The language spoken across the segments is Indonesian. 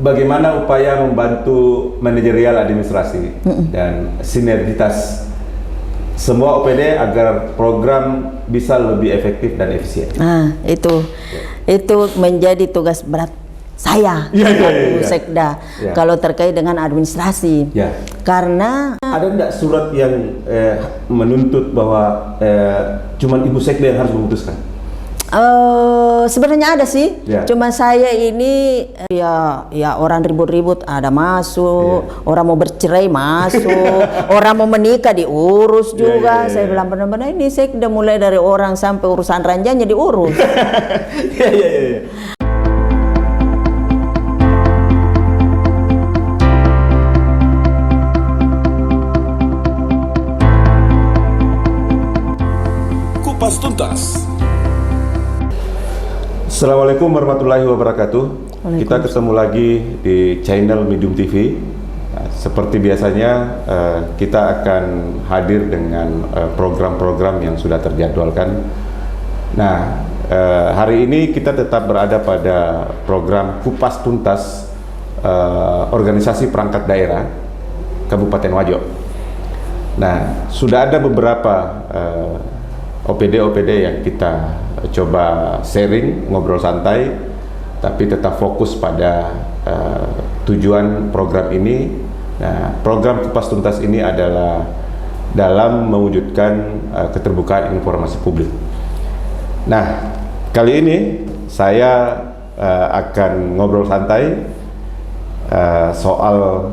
bagaimana upaya membantu manajerial administrasi dan sinergitas semua OPD agar program bisa lebih efektif dan efisien. Nah, itu menjadi tugas berat saya, Sekda, kalau terkait dengan administrasi. Karena ada enggak surat yang menuntut bahwa cuman Ibu Sekda yang harus memutuskan? Sebenarnya ada sih, cuma saya ini ya orang ribut-ribut ada masuk, orang mau bercerai masuk, orang mau menikah diurus juga. Saya bilang benar-benar ini saya udah mulai dari orang sampai urusan ranjangnya diurus. Kupas Tuntas. Assalamualaikum warahmatullahi wabarakatuh. Kita ketemu lagi di channel Medium TV. Seperti biasanya kita akan hadir dengan program-program yang sudah terjadwalkan. Nah, hari ini kita tetap berada pada program Kupas Tuntas Organisasi Perangkat Daerah Kabupaten Wajo. Nah, sudah ada beberapa OPD-OPD yang kita coba sharing, ngobrol santai, tapi tetap fokus pada tujuan program ini. Nah, program Kupas Tuntas ini adalah dalam mewujudkan keterbukaan informasi publik. Nah, kali ini saya akan ngobrol santai soal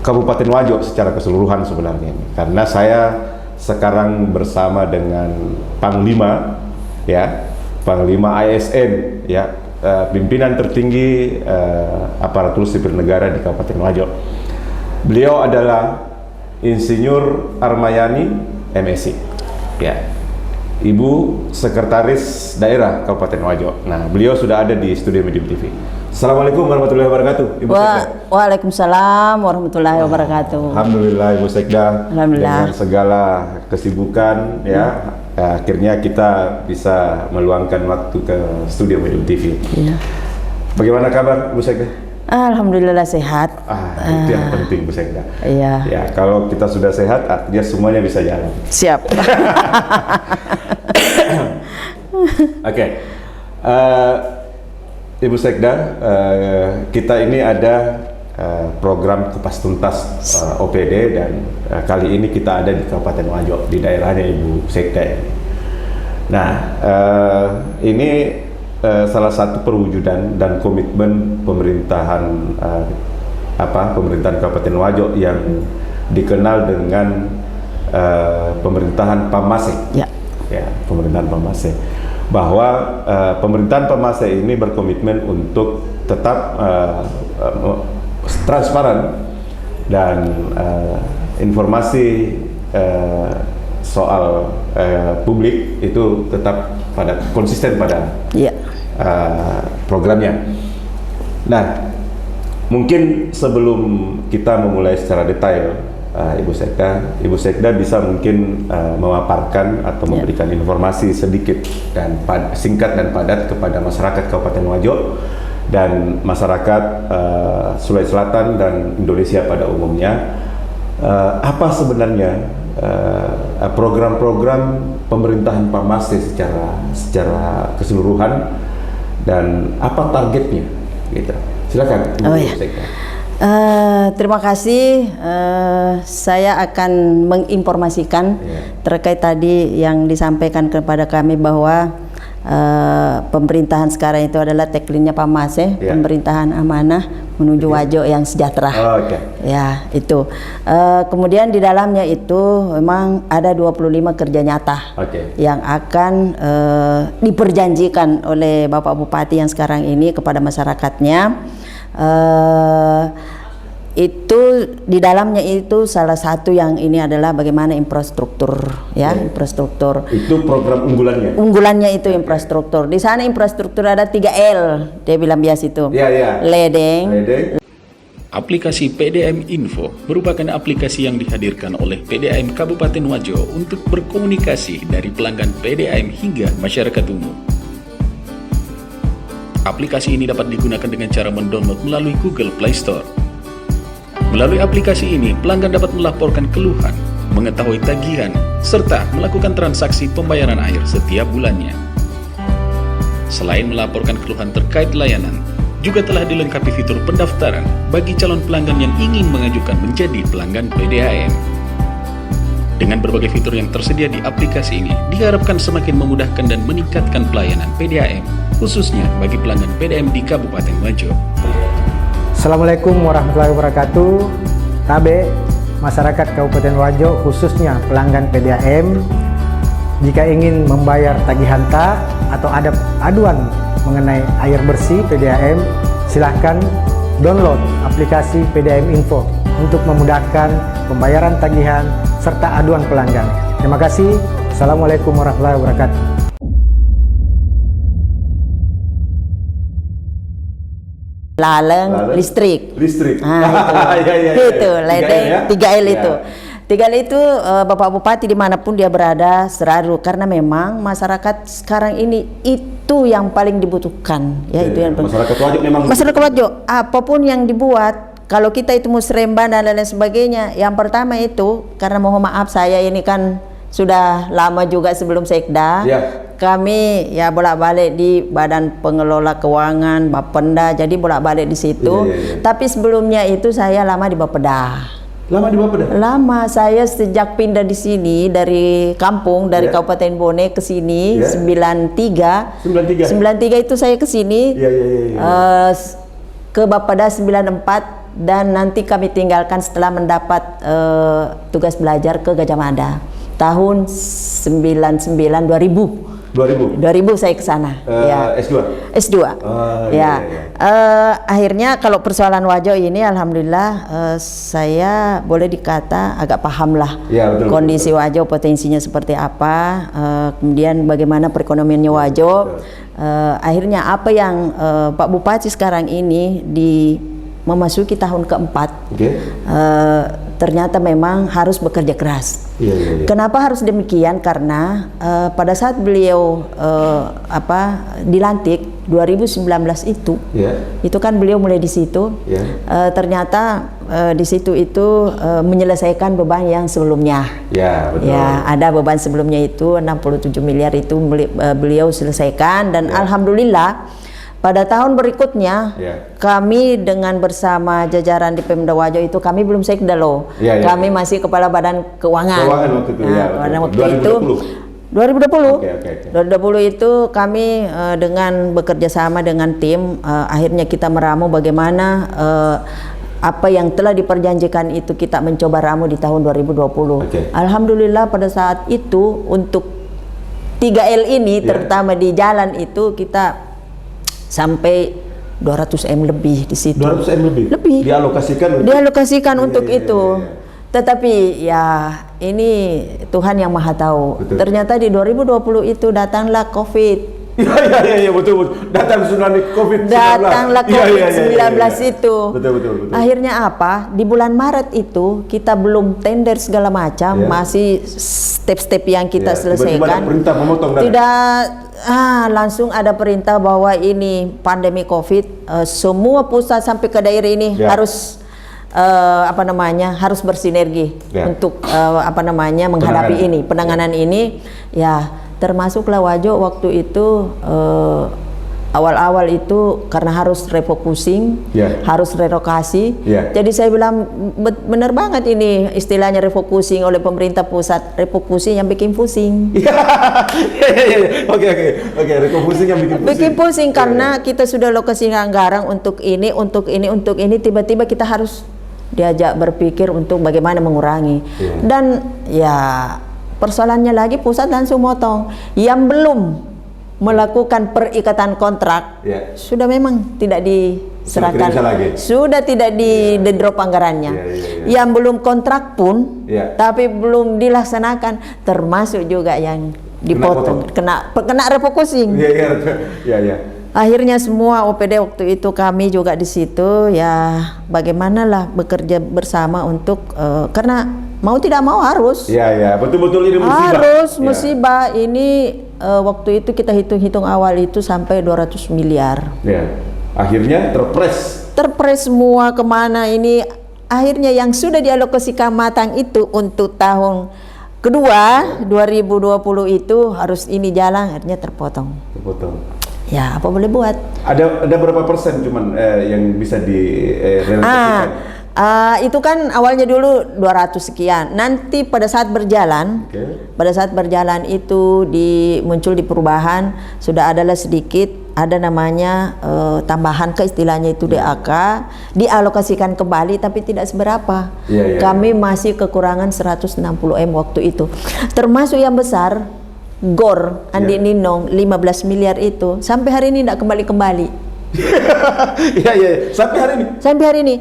Kabupaten Wajo secara keseluruhan sebenarnya ini. Karena saya sekarang bersama dengan Panglima, Panglima ASN, pimpinan tertinggi aparatur sipil negara di Kabupaten Wajo. Beliau adalah Insinyur Armayani, MSI, Ibu Sekretaris Daerah Kabupaten Wajo. Nah, beliau sudah ada di studio Medium TV. Assalamualaikum warahmatullahi wabarakatuh, Ibu Sekda. Waalaikumsalam warahmatullahi wabarakatuh. Alhamdulillah, Ibu Sekda. Alhamdulillah. Dengan segala kesibukan, akhirnya kita bisa meluangkan waktu ke studio Medium TV. Bagaimana kabar, Bu Sekda? Alhamdulillah sehat. Itu yang penting, Bu Sekda. Iya. Kalau kita sudah sehat, artinya semuanya bisa jalan. Siap. Oke. Ibu Sekda, kita ini ada program Kupas Tuntas OPD dan kali ini kita ada di Kabupaten Wajo, di daerahnya Ibu Sekda. Nah, ini salah satu perwujudan dan komitmen pemerintahan pemerintahan Kabupaten Wajo yang dikenal dengan pemerintahan Pamase. Pemerintahan Pamase. Bahwa pemerintahan Pamase ini berkomitmen untuk tetap transparan dan informasi soal publik itu tetap konsisten pada programnya. Nah, mungkin sebelum kita memulai secara detail, Ibu Sekda bisa mungkin memaparkan atau memberikan informasi sedikit dan singkat dan padat kepada masyarakat Kabupaten Wajo dan masyarakat Sulawesi Selatan dan Indonesia pada umumnya, apa sebenarnya program-program pemerintahan Pamase secara keseluruhan dan apa targetnya, gitu. Silakan, Ibu Sekda. Terima kasih. Saya akan menginformasikan terkait tadi yang disampaikan kepada kami bahwa pemerintahan sekarang itu adalah tagline-nya Pamase, pemerintahan amanah menuju Wajo yang sejahtera. Ya, itu. Kemudian di dalamnya itu memang ada 25 kerja nyata yang akan diperjanjikan oleh Bapak Bupati yang sekarang ini kepada masyarakatnya. Itu di dalamnya itu salah satu yang ini adalah bagaimana infrastruktur, infrastruktur. Itu program unggulannya. Unggulannya itu infrastruktur. Di sana infrastruktur ada 3L, dia bilang biasa itu. Ledeng. Aplikasi PDAM Info merupakan aplikasi yang dihadirkan oleh PDAM Kabupaten Wajo untuk berkomunikasi dari pelanggan PDAM hingga masyarakat umum. Aplikasi ini dapat digunakan dengan cara mendownload melalui Google Play Store. Melalui aplikasi ini, pelanggan dapat melaporkan keluhan, mengetahui tagihan, serta melakukan transaksi pembayaran air setiap bulannya. Selain melaporkan keluhan terkait layanan, juga telah dilengkapi fitur pendaftaran bagi calon pelanggan yang ingin mengajukan menjadi pelanggan PDAM. Dengan berbagai fitur yang tersedia di aplikasi ini, diharapkan semakin memudahkan dan meningkatkan pelayanan PDAM, khususnya bagi pelanggan PDAM di Kabupaten Wajo. Assalamualaikum warahmatullahi wabarakatuh. Tabe, masyarakat Kabupaten Wajo, khususnya pelanggan PDAM, jika ingin membayar tagihan tak atau ada aduan mengenai air bersih PDAM, silahkan download aplikasi PDAM Info untuk memudahkan pembayaran tagihan serta aduan pelanggan. Terima kasih. Assalamualaikum warahmatullahi wabarakatuh. Laleng listrik. Ya. Itu ledeng 3L Ya. itu. 3L itu Bapak Bupati dimanapun dia berada selalu, karena memang masyarakat sekarang ini itu yang paling dibutuhkan ya, itu yang masyarakat Wajo memang masyarakat Wajo apapun yang dibuat. Kalau kita itu musremban dan lain sebagainya, yang pertama itu, karena mohon maaf saya ini kan sudah lama juga sebelum Sekda, kami ya bolak-balik di Badan Pengelola Keuangan, Bapenda, jadi bolak-balik di situ. Tapi sebelumnya itu saya lama di Bapeda. Lama di Bapeda? Lama, saya sejak pindah di sini dari kampung, dari Kabupaten Bone ke sini 93 itu saya ke sini. Ke Bapeda 94, dan nanti kami tinggalkan setelah mendapat tugas belajar ke Gajah Mada tahun 2000 saya ke sana. S2. Akhirnya kalau persoalan Wajo ini alhamdulillah saya boleh dikata agak paham lah kondisi Wajo, potensinya seperti apa, kemudian bagaimana perekonomiannya Wajo. Akhirnya apa yang Pak Bupati sekarang ini memasuki tahun keempat, ternyata memang harus bekerja keras. Kenapa harus demikian? Karena pada saat beliau dilantik 2019 itu kan beliau mulai di situ. Ternyata di situ itu menyelesaikan beban yang sebelumnya. Ada beban sebelumnya itu 67 miliar itu beliau selesaikan, dan alhamdulillah pada tahun berikutnya kami dengan bersama jajaran di Pemda Wajo itu kami belum Sekda loh. Kami masih Kepala Badan Keuangan. Waktu itu 2020. 2020 itu kami dengan bekerja sama dengan tim, akhirnya kita meramu bagaimana apa yang telah diperjanjikan itu kita mencoba ramu di tahun 2020. Alhamdulillah pada saat itu untuk 3L ini terutama di jalan itu kita sampai 200 M lebih di situ. 200 M lebih? Dialokasikan untuk itu. Tetapi ya ini Tuhan yang Maha Tahu. Ternyata di 2020 itu datanglah COVID. Betul. Datang tsunami COVID-19. Datanglah COVID-19 itu. Betul. Akhirnya apa? Di bulan Maret itu kita belum tender segala macam, masih step-step yang kita selesaikan. Perintah memotong langsung ada perintah bahwa ini pandemi COVID, semua pusat sampai ke daerah ini harus harus bersinergi untuk menghadapi penanganan ini. Termasuklah Wajo waktu itu awal-awal itu karena harus refocusing, harus relokasi. Jadi saya bilang benar banget ini istilahnya refocusing oleh pemerintah pusat, refocusing yang bikin pusing. Oke, refocusing yang bikin pusing karena kita sudah lokasi anggaran untuk ini, tiba-tiba kita harus diajak berpikir untuk bagaimana mengurangi. Dan persoalannya lagi pusat langsung motong. Yang belum melakukan perikatan kontrak sudah memang tidak diserahkan, sudah tidak di drop anggarannya. Yang belum kontrak pun tapi belum dilaksanakan, termasuk juga yang dipotong, kena refocusing. Akhirnya semua OPD waktu itu kami juga di situ bagaimanalah bekerja bersama untuk karena mau tidak mau harus. Betul ini musibah. Harus musibah ini waktu itu kita hitung-hitung awal itu sampai 200 miliar. Ya. Akhirnya Terpres semua kemana ini? Akhirnya yang sudah dialokasikan matang itu untuk tahun kedua 2020 itu harus ini jalan, akhirnya terpotong. Ya, apa boleh buat? Ada berapa persen cuman yang bisa direalisasikan? Itu kan awalnya dulu 200 sekian. Nanti pada saat berjalan, itu muncul di perubahan sudah adalah sedikit ada namanya tambahan ke istilahnya itu DAK dialokasikan kembali tapi tidak seberapa. Kami masih kekurangan 160 M waktu itu. Termasuk yang besar GOR Andi Ninong 15 miliar itu sampai hari ini tidak kembali-kembali. Iya, sampai hari ini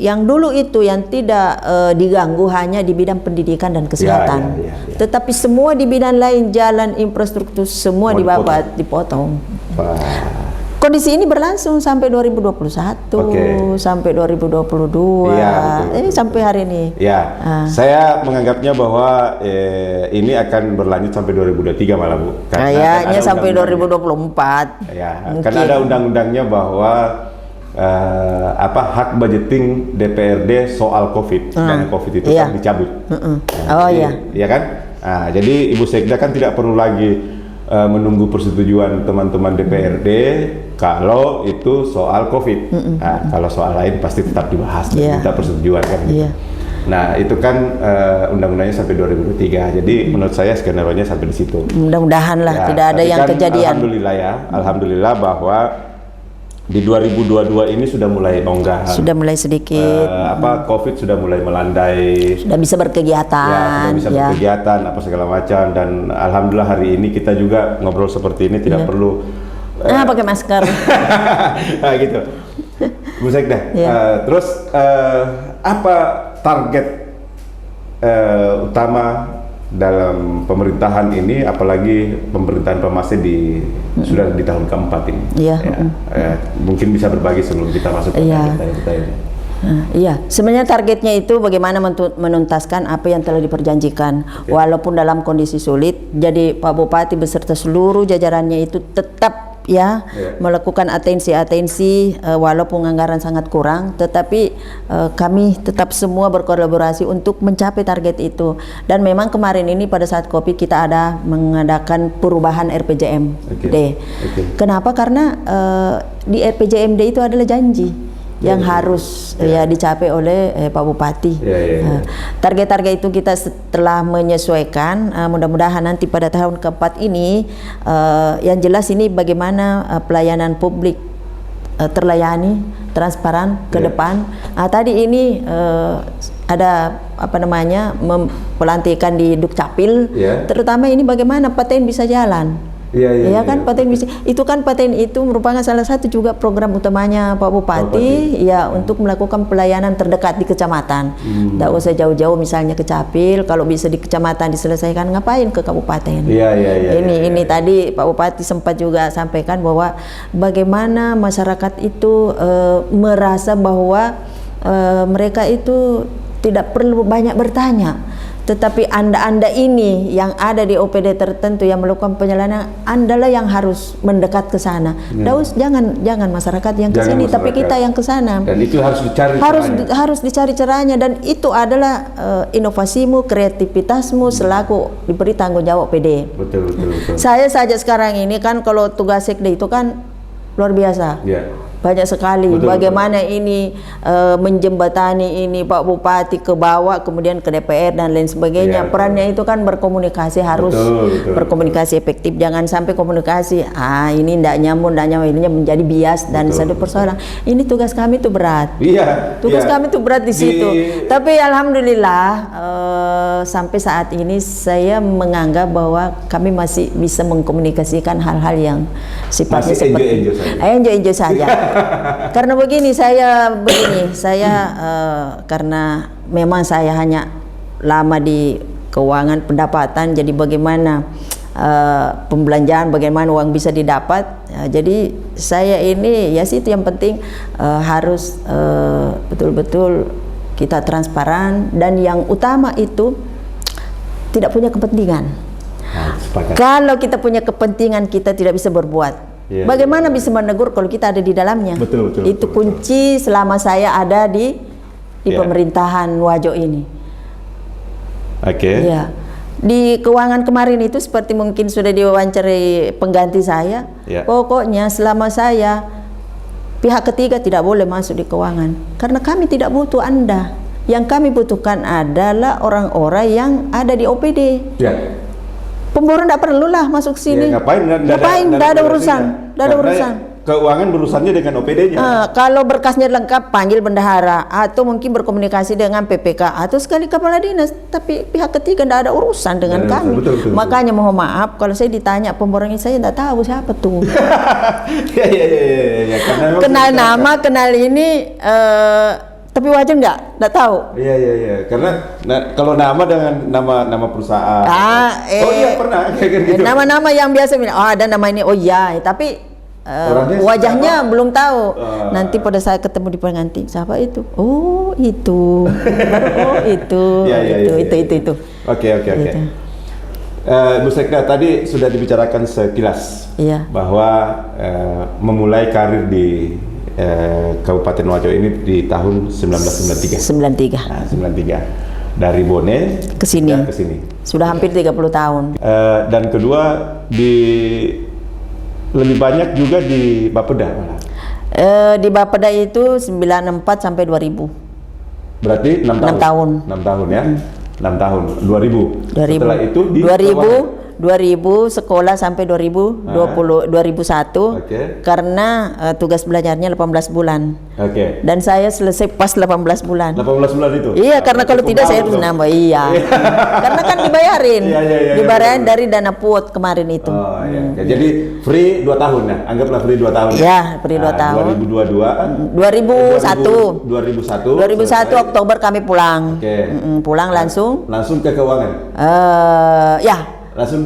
yang dulu itu yang tidak diganggu hanya di bidang pendidikan dan kesehatan. Tetapi semua di bidang lain, jalan, infrastruktur semua dipotong. Kondisi ini berlangsung sampai 2021, sampai 2022, sampai hari ini. Saya menganggapnya bahwa ini akan berlanjut sampai 2023 malah, Bu. Kayaknya sampai 2024. Karena ada undang-undangnya bahwa hak budgeting DPRD soal COVID dan COVID itu kan dicabut. Iya kan? Jadi Ibu Sekda kan tidak perlu lagi menunggu persetujuan teman-teman DPRD kalau itu soal COVID. Kalau soal lain pasti tetap dibahas, minta persetujuan kan. Nah, itu kan undang-undangnya sampai 2023. Jadi menurut saya skenario-nya sampai di situ. Mudah-mudahan lah tidak ada yang kejadian. Alhamdulillah bahwa di 2022 ini sudah mulai longgar. Sudah mulai sedikit. COVID sudah mulai melandai. Sudah bisa berkegiatan. Berkegiatan apa segala macam, dan alhamdulillah hari ini kita juga ngobrol seperti ini tidak perlu pakai masker. Gitu. Bu Sekda. Terus apa target utama dalam pemerintahan ini, apalagi pemerintahan Pak Masih sudah di tahun keempat ini? Mungkin bisa berbagi sebelum kita masuk ke kita ini. Sebenarnya targetnya itu bagaimana menuntaskan apa yang telah diperjanjikan, walaupun dalam kondisi sulit. Jadi Pak Bupati beserta seluruh jajarannya itu tetap melakukan atensi walaupun anggaran sangat kurang, tetapi kami tetap semua berkolaborasi untuk mencapai target itu. Dan memang kemarin ini pada saat COVID kita ada mengadakan perubahan RPJMD. Kenapa? Karena di RPJMD itu adalah janji yang harus dicapai oleh Pak Bupati. Target-target itu kita setelah menyesuaikan, mudah-mudahan nanti pada tahun keempat ini yang jelas ini bagaimana pelayanan publik terlayani, transparan ke depan. Tadi ini ada pelantikan di Dukcapil, terutama ini bagaimana paten bisa jalan. Paten bisa. Itu kan paten itu merupakan salah satu juga program utamanya Pak Bupati, untuk melakukan pelayanan terdekat di kecamatan. Tidak usah jauh-jauh misalnya ke Capil, kalau bisa di kecamatan diselesaikan, ngapain ke kabupaten. Ini tadi Pak Bupati sempat juga sampaikan bahwa bagaimana masyarakat itu merasa bahwa mereka itu tidak perlu banyak bertanya, tetapi anda ini yang ada di OPD tertentu yang melakukan penyelenggaraan, Anda yang harus mendekat ke sana. Jangan masyarakat yang ke sini, tapi kita yang ke sana. Dan itu harus dicari harus dicari caranya, dan itu adalah inovasimu, kreativitasmu selaku diberi tanggung jawab PD. Betul. Saya saja sekarang ini kan kalau tugas sekda itu kan luar biasa. Banyak sekali bagaimana ini menjembatani ini Pak Bupati ke bawah, kemudian ke DPR dan lain sebagainya. Perannya itu kan berkomunikasi, harus berkomunikasi efektif. Jangan sampai komunikasi ini tidak nyambung, ini menjadi bias dan satu persoalan. Ini tugas kami itu berat. Tugas kami itu berat di situ. Tapi alhamdulillah sampai saat ini saya menganggap bahwa kami masih bisa mengkomunikasikan hal-hal yang sifatnya seperti enjoy saja. Karena saya karena memang saya hanya lama di keuangan pendapatan, jadi bagaimana pembelanjaan, bagaimana uang bisa didapat. Jadi saya ini itu yang penting harus betul-betul kita transparan, dan yang utama itu tidak punya kepentingan. Sepakat. Kalau kita punya kepentingan kita tidak bisa berbuat. Iya, Bagaimana bisa menegur kalau kita ada di dalamnya? Betul, betul, Itu betul, kunci selama saya ada di Iya. pemerintahan Wajo ini. Oke. Iya. Di keuangan kemarin itu seperti mungkin sudah diwawancari pengganti saya. Iya. Pokoknya selama saya pihak ketiga tidak boleh masuk di keuangan karena kami tidak butuh Anda. Yang kami butuhkan adalah orang-orang yang ada di OPD. Ya. Pemboron tidak perlulah masuk sini. Ya, ngapain? Tidak ada urusan. Tidak ada urusan. Keuangan berurusannya dengan OPD-nya. Kalau berkasnya lengkap, panggil bendahara atau mungkin berkomunikasi dengan PPK atau sekali kepala dinas. Tapi pihak ketiga tidak ada urusan dengan Nggak ada kami. urusan, betul. Makanya mohon maaf kalau saya ditanya pemborong ini, saya tidak tahu siapa tuh. Ya. Karena memang Kenal sudah- nama, kenal ini, tapi wajar nggak tahu. Iya. Karena kalau nama dengan nama perusahaan. Oh iya pernah kayak gitu. Nama-nama yang biasa bilang, oh ada nama ini, oh iya, tapi Orangnya wajahnya siapa? belum tahu. Nanti Pada saat ketemu di pengantin, siapa itu? Oh itu, baru oh itu, Iya. itu. Oke. Gitu. Bu Sekda tadi sudah dibicarakan sekilas Iya. bahwa memulai karir di Kabupaten Wajo ini di tahun 1993. 93 Nah, 93 dari Bone ke sini. ke sini. Sudah hampir 30 tahun. Dan kedua lebih banyak juga di Bapeda malah. Di Bapeda itu 94 sampai 2000. Berarti 6 tahun. 6 tahun. 6 tahun ya. 6 tahun. 2000. 2000. Setelah itu di 2000 sekolah sampai 2001 Oke. karena tugas belajarnya 18 bulan Oke. dan saya selesai pas 18 bulan. 18 bulan itu. Iya, karena kalau cukup tidak saya lama harus dong. nambah. Iya. Karena kan dibayarin. Iya, Dibayarin betul. dari dana PUT kemarin itu. Oh iya. Jadi free 2 tahun ya. Anggaplah free 2 tahun. Ya, free 2 tahun. 2001. 2001 Oktober kami pulang. Oke. Pulang langsung. Langsung ke keuangan. Ya. Langsung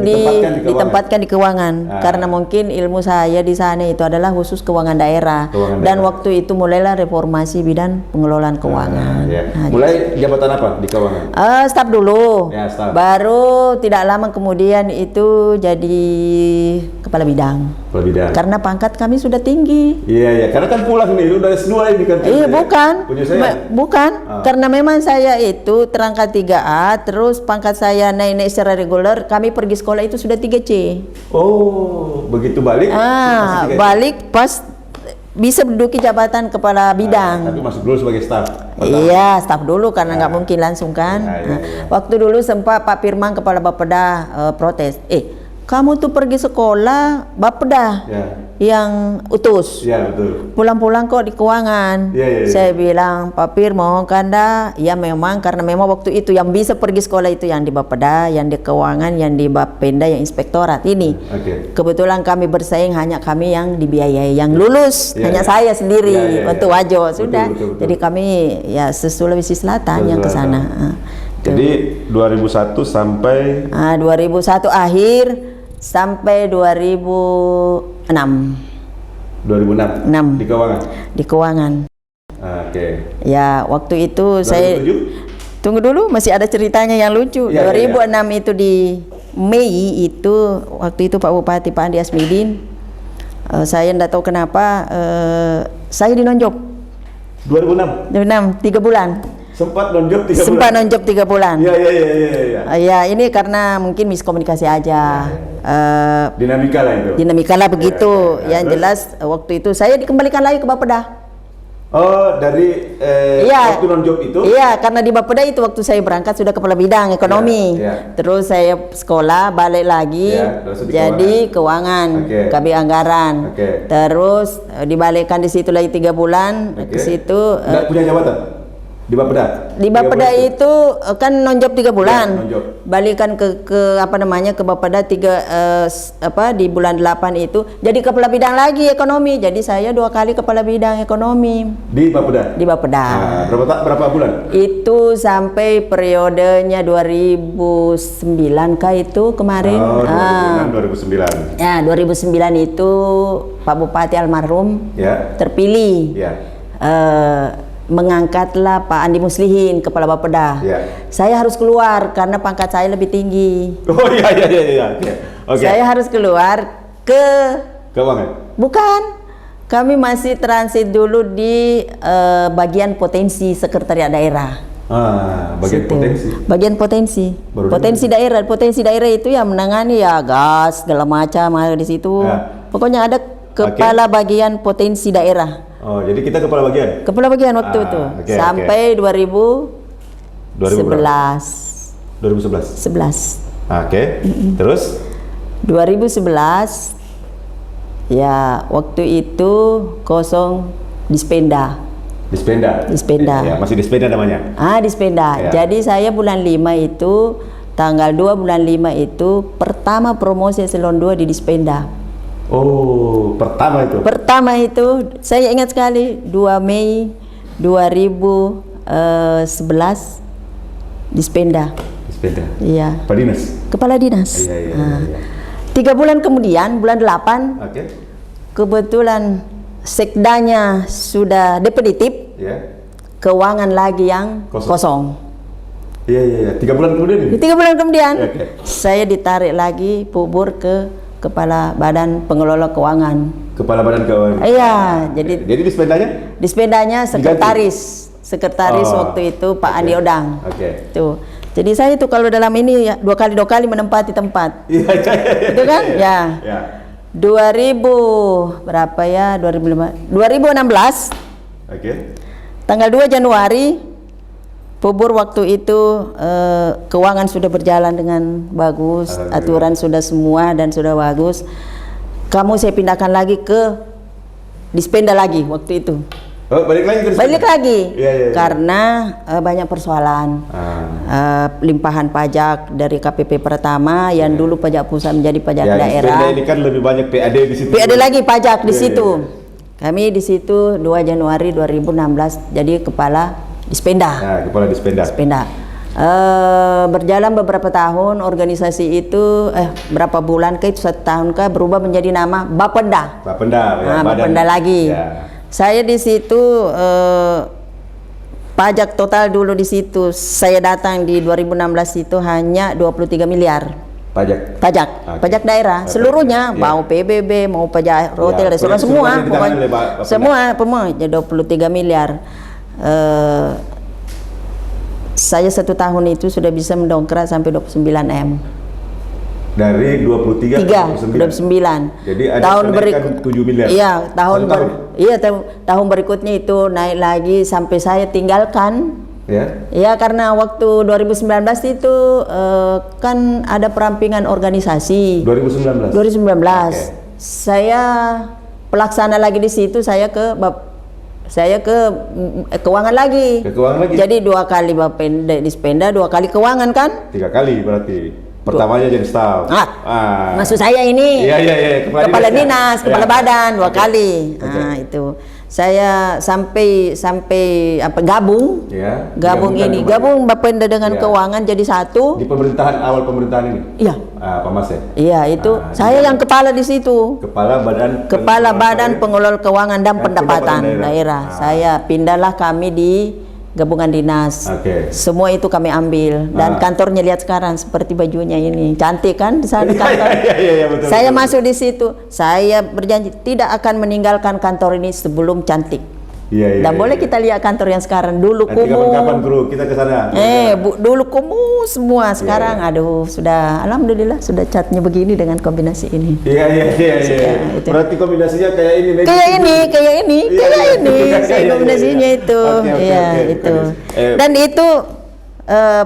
ditempatkan di keuangan karena mungkin ilmu saya di sana itu adalah khusus keuangan daerah. Dan waktu itu mulailah reformasi bidang pengelolaan keuangan. Mulai jabatan apa di keuangan? Staf dulu. Ya, staf. Baru tidak lama kemudian itu jadi kepala bidang. Kepala bidang. Karena pangkat kami sudah tinggi. Iya. Karena kan pulang nih udah S2 ini kan. Bukan. Punya saya. Bukan. Karena memang saya itu terangkat 3A, terus pangkat saya naik secara reguler, kami pergi sekolah itu sudah 3C. Oh, begitu balik? masih 3C? Balik pas bisa menduduki jabatan kepala bidang. Tapi masuk dulu sebagai staf. Iya, staf dulu karena nggak mungkin langsung kan. Iya. Waktu dulu sempat Pak Firman kepala Bapeda protes. Kamu tuh pergi sekolah Bapeda yang utus. Iya, betul. Pulang-pulang kok di keuangan. Iya. Saya bilang, Pak Fir mohon kanda. Ya memang karena memang waktu itu yang bisa pergi sekolah itu yang di Bapeda, yang di keuangan, yang di Bapenda, yang inspektorat ini. Oke. Kebetulan kami bersaing hanya kami yang dibiayai, yang lulus hanya saya sendiri untuk Wajo sudah. Betul. Jadi kami ya Sulawesi Selatan yang ke sana. Jadi 2001 sampai 2001 akhir sampai 2006 2006 di keuangan. di keuangan. Oke. Ya, waktu itu saya 2007? tunggu dulu, masih ada ceritanya yang lucu. 2006 itu di Mei itu waktu itu Pak Bupati Pak Andi Asmidin, saya tidak tahu kenapa saya dinonjok 2006 3 bulan. sempat nonjok 3 bulan. Sempat nonjok 3 bulan. Iya. Ya, ini karena mungkin miskomunikasi aja. Dinamika lah itu. Dinamika lah begitu. Ya. Yang jelas waktu itu saya dikembalikan lagi ke Bapeda. Oh, dari waktu nonjok itu? Iya, karena di Bapeda itu waktu saya berangkat sudah kepala bidang ekonomi. Iya. Terus saya sekolah balik lagi jadi keuangan, KB anggaran. Terus dibalikkan di situ lagi 3 bulan ke situ. Nggak punya jabatan di Bapeda? Di Bapeda itu kan nonjob 3 bulan. nonjob. Balikan ke apa namanya ke Bapeda di bulan 8 itu jadi kepala bidang lagi ekonomi. Jadi saya 2 kali kepala bidang ekonomi Di Bapeda? di Bapeda. Berapa bulan? Itu sampai periodenya 2009 kah itu kemarin. Oh, 2009. Ya, 2009 itu Pak Bupati almarhum terpilih. mengangkatlah Pak Andi Muslihin, Kepala Bapeda. Ya. Saya harus keluar karena pangkat saya lebih tinggi. Oh iya. Oke. Saya harus keluar ke Keuangan. bukan. Kami masih transit dulu di bagian potensi sekretariat daerah. Bagian Situ. potensi. Bagian potensi. Baru Potensi daerah itu yang menangani ya gas segala macam ada di situ. Ya. Pokoknya ada kepala bagian potensi daerah. Oh, jadi kita kepala bagian. Kepala bagian waktu itu Oke, sampai 2000 berapa? 2011. 11. Oke. Terus 2011 ya waktu itu kosong Dispenda. Dispenda. Ya, masih Dispenda namanya. Dispenda. Ya. Jadi saya bulan 5 itu tanggal 2 bulan 5 itu pertama promosi eselon 2 di Dispenda. Oh, pertama itu. Pertama itu saya ingat sekali 2 Mei 2011 Dispenda. Iya. Kepala dinas. Iya. 3 bulan kemudian bulan 8 Oke. kebetulan sekdanya sudah definitif, Ya. keuangan lagi yang kosong. Iya. 3 bulan kemudian ini. 3 bulan kemudian Oke. saya ditarik lagi pubur ke Kepala Badan Pengelola Keuangan. Kepala Badan Keuangan. Iya, jadi Dispendanya sekretaris waktu itu Pak Andi Odang. Oke. Tuh. Jadi saya itu kalau dalam ini ya, dua kali menempati tempat. Iya. Itu kan? Ya. 2000 berapa ya? 2016. Oke. Tanggal 2 Januari pubur waktu itu keuangan sudah berjalan dengan bagus, aturan sudah semua dan sudah bagus. Kamu saya pindahkan lagi ke Dispenda lagi waktu itu. Oh, balik lagi ke Dispenda? Balik lagi. Iya. Karena banyak persoalan. Limpahan pajak dari KPP pertama yang dulu pajak pusat menjadi pajak daerah. Dispenda ini kan lebih banyak PAD di situ. PAD lagi pajak di situ. Kami di situ 2 Januari 2016 jadi kepala Dispenda. Nah, kepala Dispenda. Berjalan beberapa tahun organisasi itu berapa bulan ke itu 1 tahun ke berubah menjadi nama Bapeda. Bapeda lagi. Ya. Saya di situ pajak total dulu di situ saya datang di 2016 itu hanya 23 miliar. Pajak daerah seluruhnya, mau PBB, mau pajak hotel, restoran semua jadi 23 miliar. Saya 1 tahun itu sudah bisa mendongkrak sampai 29 M. Dari 23 ke 29. Jadi ada tahun kenaikan 7 miliar. Iya, tahun berikutnya itu naik lagi sampai saya tinggalkan. Ya. Ya, karena waktu 2019 itu kan ada perampingan organisasi. 2019. Okay. Saya pelaksana lagi di situ, saya ke keuangan lagi. Jadi 2 kali Bapenda Dispenda, 2 kali keuangan kan? 3 kali berarti. Pertamanya jadi staf. Maksud saya ini. Iya. Kepala dinas, kepala badan 2 kali. Itu. Saya sampai gabung. Ya. Gabung Bapenda dengan keuangan jadi satu. Di awal pemerintahan ini. Iya. Pak Mas ya? Iya, itu. Saya yang kepala di situ. Kepala Badan Pengelola Keuangan dan Pendapatan Daerah. Saya pindahlah kami di gabungan dinas. Semua itu kami ambil dan kantornya lihat sekarang seperti bajunya ini. Cantik kan di sana kantor. Iya, betul. Saya masuk di situ. Saya berjanji tidak akan meninggalkan kantor ini sebelum cantik. Dan boleh kita lihat kantor yang sekarang. Dulu kumuh. Kapan bro kita ke sana? Dulu kumuh semua. Sekarang aduh sudah alhamdulillah sudah catnya begini dengan kombinasi ini. Iya. Berarti kombinasinya kayak ini. Kayak ini. Saya kombinasinya itu. Iya, itu. Dan itu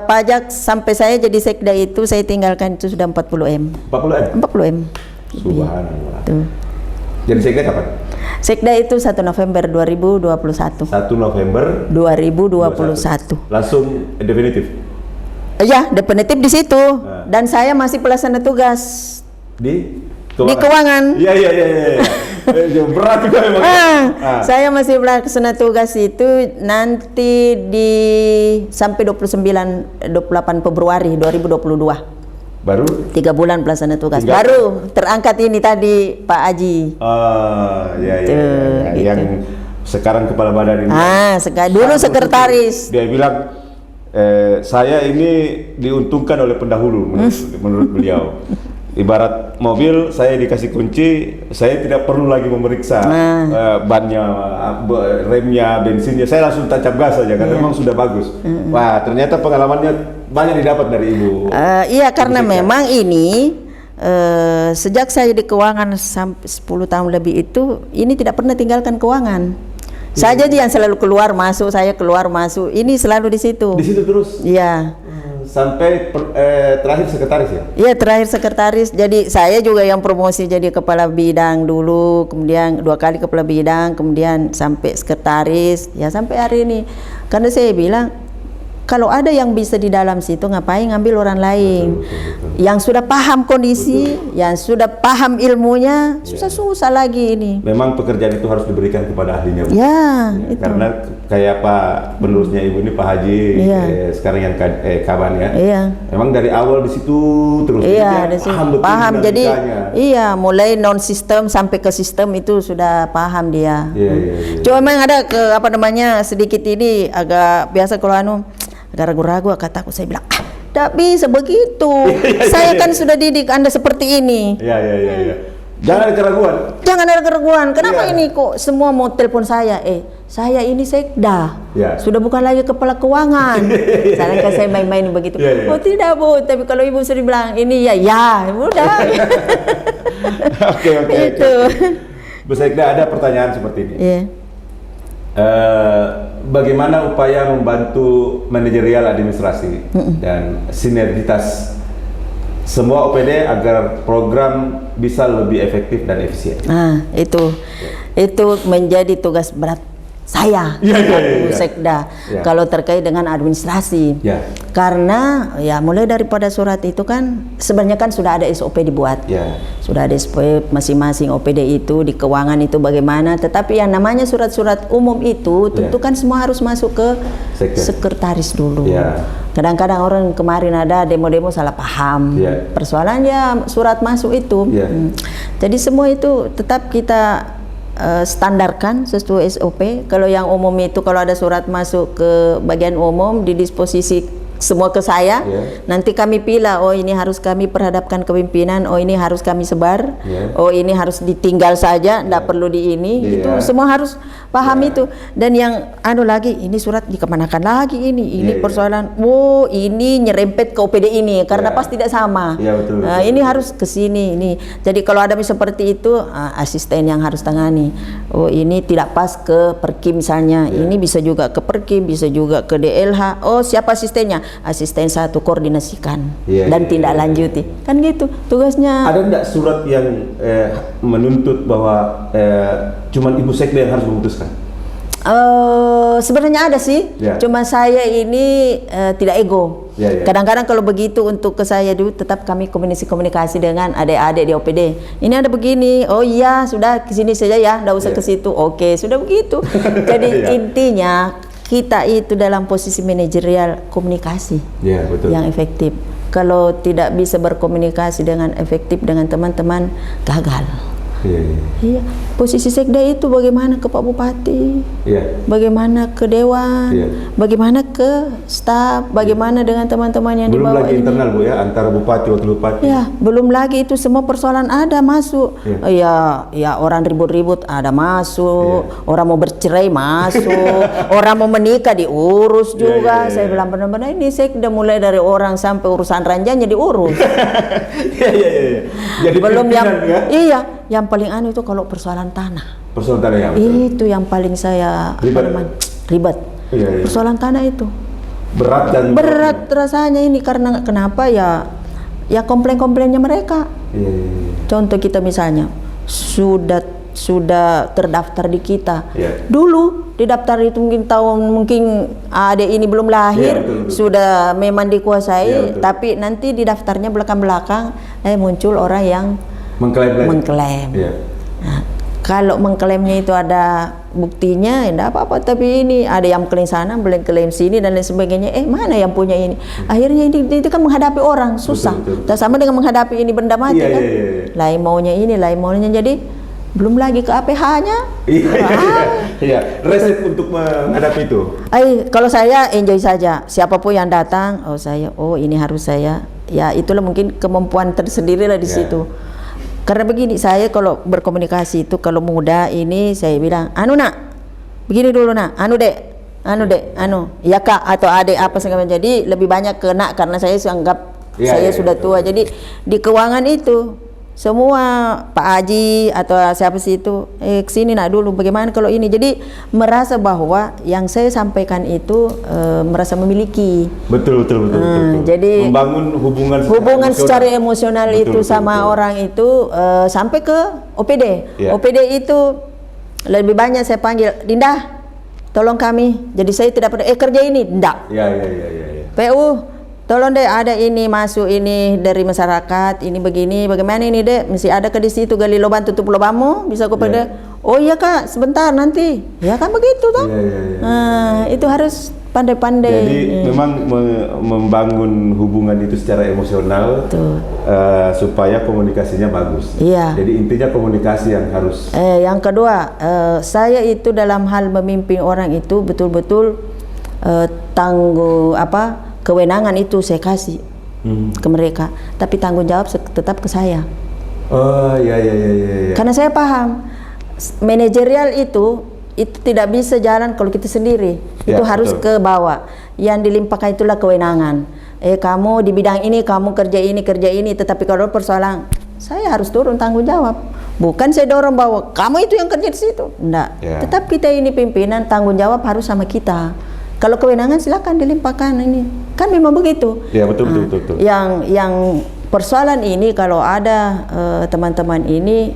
pajak sampai saya jadi sekda itu saya tinggalkan itu sudah 40 M. 40 M. Subhanallah. Tuh. Jadi sekda kapan? Sekda itu 1 November 2021. 1 November 2021. Langsung definitif? Ya, definitif di situ. Dan saya masih pelaksana tugas di keuangan. Iya. Berat juga memang. Saya masih pelaksana tugas itu nanti sampai 28 Februari 2022. Baru 3 bulan pelaksana tugas. Baru terangkat ini tadi Pak Aji. Iya. Yang sekarang kepala badan ini. Dulu sekretaris. Dia bilang, saya ini diuntungkan oleh pendahulu menurut beliau. Ibarat mobil, saya dikasih kunci, saya tidak perlu lagi memeriksa bannya, remnya, bensinnya, saya langsung tancap gas saja karena memang sudah bagus. Wah, ternyata pengalamannya banyak didapat dari Ibu. Iya, karena memang ini sejak saya di keuangan sampai 10 tahun lebih itu, ini tidak pernah tinggalkan keuangan. Saya jadi yang selalu keluar masuk, saya keluar masuk, ini selalu di situ. Di situ terus? Iya. Sampai terakhir sekretaris ya? Iya, terakhir sekretaris. Jadi saya juga yang promosi jadi kepala bidang dulu, kemudian 2 kali kepala bidang, kemudian sampai sekretaris, ya sampai hari ini. Karena saya bilang, kalau ada yang bisa di dalam situ, ngapain ngambil orang lain? Betul. Yang sudah paham kondisi, yang sudah paham ilmunya, susah-susah lagi ini. Memang pekerjaan itu harus diberikan kepada ahlinya, Bu. Ya, itu. Karena kayak Pak penerusnya Ibu ini, Pak Haji, sekarang yang Kaban ya. Iya. Memang dari awal di situ terus. Iya, di situ. Paham. Jadi, dinamikanya. mulai non sistem sampai ke sistem itu sudah paham dia. Iya. Cuma memang ada sedikit ini agak biasa kalau agak ragu-ragu, kataku saya bilang, tidak bisa begitu. Saya kan sudah didik Anda seperti ini. Iya. Jangan ada keraguan. Jangan ada keraguan. Kenapa ini kok semua mau telepon saya? Saya ini sekda. Sudah bukan lagi kepala keuangan. Salahkan saya main-main begitu. Oh tidak, Bu. Tapi kalau Ibu sudah bilang ini ya udah. Oke. Itu. Bu Sekda, ada pertanyaan seperti ini. Iya. Bagaimana upaya membantu manajerial administrasi dan sinergitas semua OPD agar program bisa lebih efektif dan efisien? Itu menjadi tugas berat saya, Sekda, kalau terkait dengan administrasi. Karena mulai daripada surat itu kan sebenarnya kan sudah ada SOP dibuat, sudah ada SOP masing-masing OPD itu di keuangan itu bagaimana. Tetapi yang namanya surat-surat umum itu tentu kan semua harus masuk ke sekretaris dulu. Kadang-kadang orang kemarin ada demo-demo salah paham. Persoalannya surat masuk itu. Jadi semua itu tetap kita standarkan sesuai SOP. Kalau yang umum itu, kalau ada surat masuk ke bagian umum di disposisi semua ke saya, nanti kami pilih, oh ini harus kami perhadapkan ke pimpinan, oh ini harus kami sebar, oh ini harus ditinggal saja, tidak perlu di ini. Itu semua harus paham itu. Dan yang lagi, ini surat dikemanakan lagi ini persoalan, oh ini nyerempet ke OPD ini karena pas tidak sama. Betul. Ini harus ke sini ini. Jadi kalau ada seperti itu, asisten yang harus tangani. Oh ini tidak pas ke Perkim misalnya, ini bisa juga ke Perkim, bisa juga ke DLH. Oh siapa asistennya? Asisten satu koordinasikan dan tindak lanjuti, kan gitu tugasnya. Ada enggak surat yang menuntut bahwa cuman Ibu Sekda yang harus memutuskan? Sebenarnya ada sih, cuma saya ini tidak ego. Kadang-kadang kalau begitu untuk ke saya dulu, tetap kami komunikasi dengan adik-adik di OPD. Ini ada begini, oh iya sudah ke sini saja ya, tidak usah ke situ. Oke, sudah begitu. Jadi intinya kita itu dalam posisi manajerial komunikasi yang efektif. Kalau tidak bisa berkomunikasi dengan efektif dengan teman-teman, gagal. Iya, posisi sekda itu bagaimana ke Pak Bupati, bagaimana ke Dewan, bagaimana ke staf, bagaimana dengan teman-teman yang belum di bawah lagi ini. Internal, Bu, ya, antara bupati, wakil bupati. Belum lagi itu semua persoalan ada masuk. Ya orang ribut-ribut ada masuk, orang mau bercerai masuk, orang mau menikah diurus juga. Saya bilang benar-benar ini sekda mulai dari orang sampai urusan ranjangnya diurus. Jadi belum yang yang paling itu kalau persoalan tanah. Persoalan tanah ya. Itu yang paling saya ribet. Persoalan tanah itu. Berat rasanya ini karena kenapa ya komplain-komplainnya mereka. Contoh kita misalnya sudah terdaftar di kita. Dulu didaftar itu mungkin adik ini belum lahir, sudah memang dikuasai, tapi nanti di daftarnya belakang-belakang muncul orang yang mengklaim. Nah, kalau mengklaimnya itu ada buktinya, tidak apa-apa. Tapi ini ada yang klaim sana, klaim sini dan lain sebagainya. Mana yang punya ini? Akhirnya itu kan menghadapi orang susah. Tak sama dengan menghadapi ini benda mati kan. Lain maunya ini, lain maunya. Jadi belum lagi ke APH-nya. Iya, resep untuk menghadapi itu. Kalau saya enjoy saja, siapapun yang datang, ini harus saya. Ya itulah mungkin kemampuan tersendiri lah di situ. Karena begini, saya kalau berkomunikasi itu kalau muda ini saya bilang, nak, begini dulu nak, dek, ya kak atau adik apa segala. Jadi lebih banyak ke nak karena saya anggap saya sudah tua. Jadi di keuangan itu semua Pak Haji atau siapa sih itu kesini nak dulu bagaimana kalau ini, jadi merasa bahwa yang saya sampaikan itu merasa memiliki betul. Jadi membangun hubungan secara emosional itu sama orang itu sampai ke OPD. OPD itu lebih banyak saya panggil, Dinda tolong kami, jadi saya tidak pada kerja ini enggak. PU tolong deh, ada ini masuk ini dari masyarakat, ini begini, bagaimana ini dek, mesti ada ke di situ gali lubang tutup lubangmu, bisa kepada oh iya kak sebentar nanti, ya kan begitu toh. Itu harus pandai-pandai. Jadi memang membangun hubungan itu secara emosional supaya komunikasinya bagus. Jadi intinya komunikasi yang harus. Yang kedua, saya itu dalam hal memimpin orang itu betul-betul kewenangan itu saya kasih ke mereka, tapi tanggung jawab tetap ke saya. Karena saya paham manajerial itu tidak bisa jalan kalau kita sendiri. Itu harus ke bawah. Yang dilimpahkan itulah kewenangan. Kamu di bidang ini, kamu kerja ini, tetapi kalau persoalan saya harus turun tanggung jawab. Bukan saya dorong bahwa kamu itu yang kerja di situ. Enggak. Tetap kita ini pimpinan, tanggung jawab harus sama kita. Kalau kewenangan silakan dilimpahkan ini. Kan memang begitu. Ya betul. Yang persoalan ini kalau ada teman-teman ini,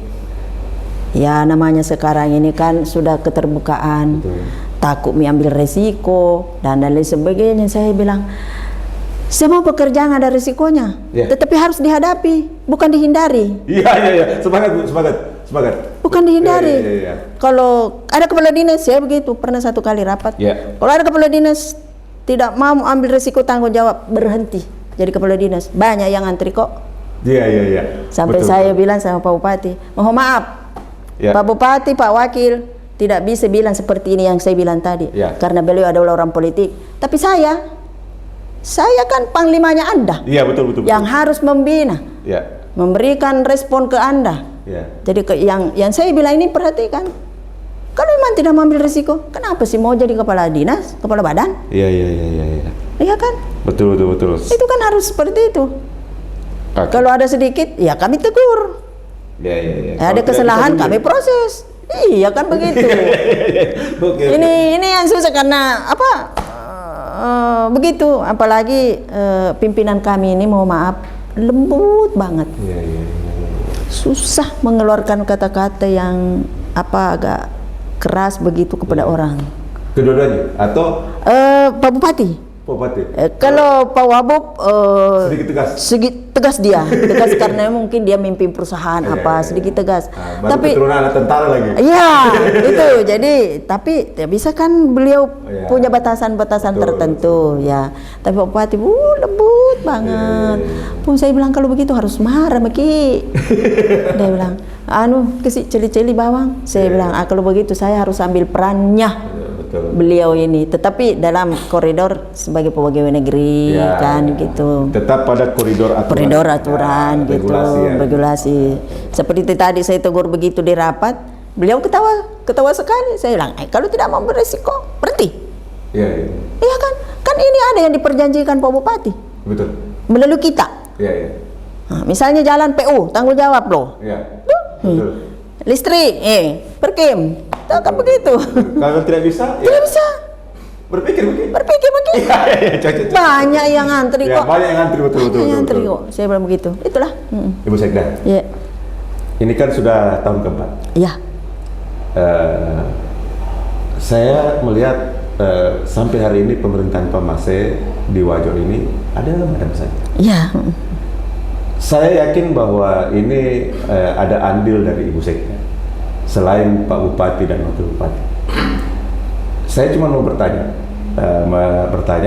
ya namanya sekarang ini kan sudah keterbukaan, takut mengambil resiko dan lain sebagainya. Saya bilang semua pekerjaan ada resikonya, tetapi harus dihadapi, bukan dihindari. Iya. Semangat. Bukan dihindari. Kalau ada kepala dinas, saya begitu pernah satu kali rapat. Kalau ada kepala dinas tidak mau ambil risiko tanggung jawab, berhenti jadi kepala dinas. Banyak yang antri kok. Iya. Sampai saya bilang sama Pak Bupati, mohon maaf, Pak Bupati, Pak Wakil tidak bisa bilang seperti ini yang saya bilang tadi, karena beliau adalah orang politik. Tapi saya kan panglimanya Anda. Iya betul. Yang harus membina, memberikan respon ke Anda. Jadi yang saya bilang ini perhatikan. Kalau memang tidak mengambil risiko, kenapa sih mau jadi kepala dinas, kepala badan? Iya. Iya kan? Betul. Itu kan harus seperti itu. Kalau ada sedikit, ya kami tegur. Ada kesalahan, kami proses. Iya kan begitu. Ini yang susah karena apa? Begitu. Apalagi pimpinan kami ini, mohon maaf, lembut banget. Susah mengeluarkan kata-kata yang agak keras begitu kepada orang. Kedua-duanya atau Pak Bupati. Kalau Pak Wabub sedikit tegas dia, tegas karena mungkin dia mimpin perusahaan sedikit tegas. Tapi keturunan tentara lagi. Iya, itu. Jadi tapi ya bisa kan beliau punya batasan-batasan tertentu ya. Tapi Pak Bupati lembut banget. Pun saya bilang kalau begitu harus marah Maki. Dia bilang, kasih celi-celi bawang. Saya bilang, kalau begitu saya harus ambil perannya. Beliau ini, tetapi dalam koridor sebagai pegawai negeri kan gitu. Tetap pada koridor aturan gitu, regulasi. Seperti tadi saya tegur begitu di rapat, beliau ketawa sekali. Saya bilang, kalau tidak mau beresiko, berhenti. Iya kan? Kan ini ada yang diperjanjikan Pak Bupati. Betul. Melalui kita. Nah, misalnya jalan PU, tanggung jawab loh. Betul. Listrik, perkim, kan begitu. Kalau tidak bisa, berpikir mungkin. Banyak yang antri kok. Banyak yang antri betul. Kok. Saya bilang begitu. Itulah. Ibu Sekda. Ini kan sudah tahun keempat. Iya. Saya melihat sampai hari ini pemerintahan Pak Mase di Wajo ini ada macam saja. Iya. Saya yakin bahwa ini ada andil dari Ibu Sekda selain Pak Bupati dan Wakil Bupati. Saya cuma mau bertanya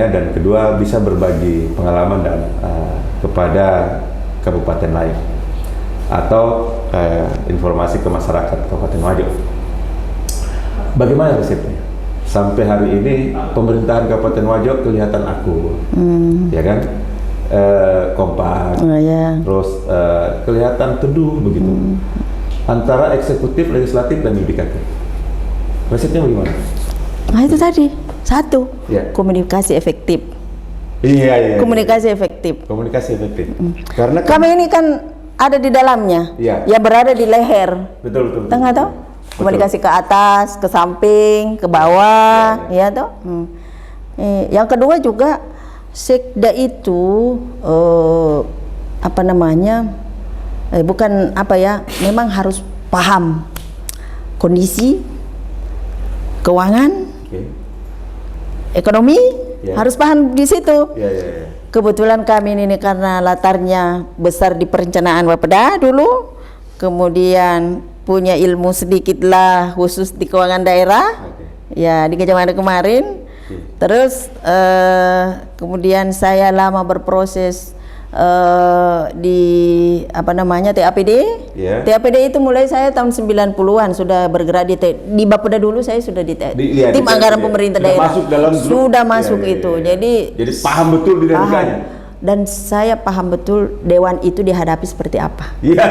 dan kedua bisa berbagi pengalaman dan kepada kabupaten lain atau informasi ke masyarakat Kabupaten Wajo. Bagaimana resepnya? Sampai hari ini pemerintahan Kabupaten Wajo kelihatan akur, ya kan? Kompak, terus kelihatan teduh begitu. Antara eksekutif, legislatif, dan yudikatif. Resepnya bagaimana? Nah itu tadi, satu, Ya. komunikasi efektif. Iya. Komunikasi efektif. Komunikasi efektif. Karena Kami ini kan ada di dalamnya, Iya. ya berada di leher. betul. Tengah toh? Komunikasi ke atas, ke samping, ke bawah, ya toh. Yang kedua juga sekda itu apa namanya? Bukan apa ya? Memang harus paham kondisi keuangan, Oke. ekonomi, Ya. harus paham di situ. Iya. Kebetulan kami ini karena latarnya besar di perencanaan Bapeda dulu, kemudian punya ilmu sedikit lah khusus di keuangan daerah, ya di Kecamatan kemarin. Terus kemudian saya lama berproses di apa namanya TAPD. Yeah. TAPD itu mulai saya tahun 90-an sudah bergerak di Bapeda dulu saya sudah di tim anggaran pemerintah sudah daerah. masuk dalam grup. Sudah masuk Ya. itu. Jadi paham betul dinamikanya. Dan saya paham betul dewan itu dihadapi seperti apa. Iya.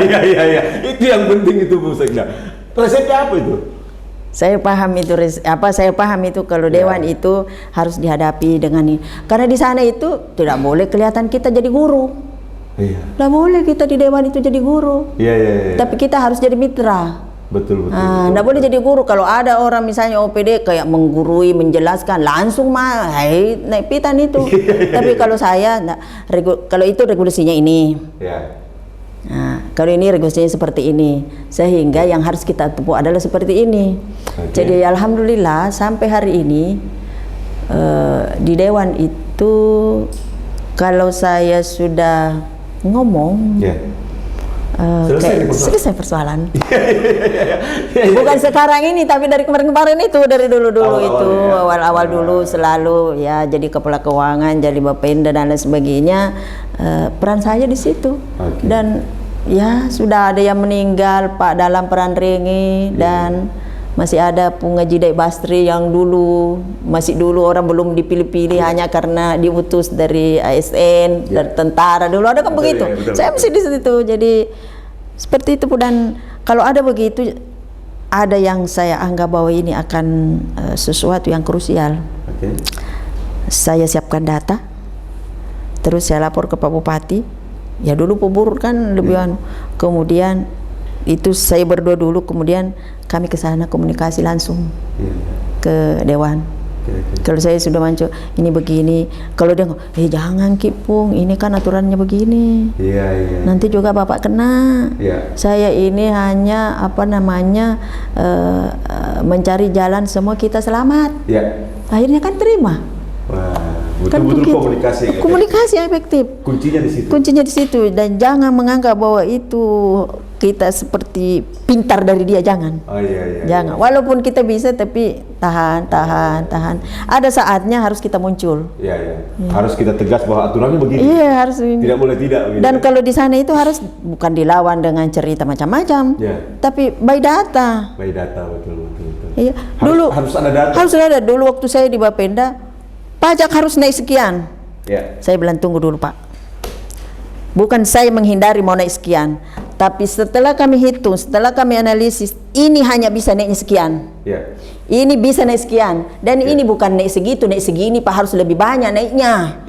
Itu yang penting itu Bu Sekda. Resepnya apa itu? Saya paham itu saya paham itu kalau dewan itu harus dihadapi dengan ini. Karena di sana itu tidak boleh kelihatan kita jadi guru. Iya. Tidak boleh kita di dewan itu jadi guru. Iya. Tapi kita harus jadi mitra. Betul. Tidak boleh jadi guru. Kalau ada orang misalnya OPD kayak menggurui, menjelaskan, langsung naik pitan itu. Tapi kalau saya, kalau itu regulasinya ini. Ya. Nah, kalau ini regulasinya seperti ini, sehingga yang harus kita tempuh adalah seperti ini. Jadi alhamdulillah sampai hari ini di dewan itu kalau saya sudah ngomong. Ya. Selesai persoalan. Bukan sekarang ini, tapi dari kemarin-kemarin itu, dari dulu-dulu itu, awal-awal dulu selalu ya jadi kepala keuangan, jadi Bapenda dan lain sebagainya. Peran saya di situ. Dan ya sudah ada yang meninggal Pak dalam peran Rengi dan masih ada Punga Jidai Bastri yang masih dulu orang belum dipilih-pilih hanya karena diutus dari ASN, dari tentara dulu ada kan begitu. Saya masih di situ. Jadi seperti itu. Dan kalau ada begitu, ada yang saya anggap bahwa ini akan sesuatu yang krusial. Saya siapkan data, terus saya lapor ke Pak Bupati. Ya dulu pemburu kan lebih kemudian itu saya berdua dulu, kemudian kami ke sana komunikasi langsung ke dewan. Kalau saya sudah muncul ini begini, kalau dia jangan Kipung, ini kan aturannya begini. Nanti juga Bapak kena. Saya ini hanya apa namanya mencari jalan semua kita selamat. Akhirnya kan terima. Betul-betul komunikasi yang efektif. Kuncinya di situ. Dan jangan menganggap bahwa itu kita seperti pintar dari dia, jangan. Jangan. Walaupun kita bisa, tapi tahan. Ada saatnya harus kita muncul. Harus kita tegas bahwa aturannya begini. Iya, harus. Tidak boleh tidak. Begini. Dan kalau di sana itu harus bukan dilawan dengan cerita macam-macam, tapi by data. By data, betul. Iya. Harus ada data. Harus ada. Dulu waktu saya di Bapenda, pajak harus naik sekian. Saya bilang tunggu dulu Pak. Bukan saya menghindari mau naik sekian, tapi setelah kami hitung, setelah kami analisis, ini hanya bisa naiknya sekian. Ini bisa naik sekian, dan ini bukan naik segitu, naik segini Pak, harus lebih banyak naiknya.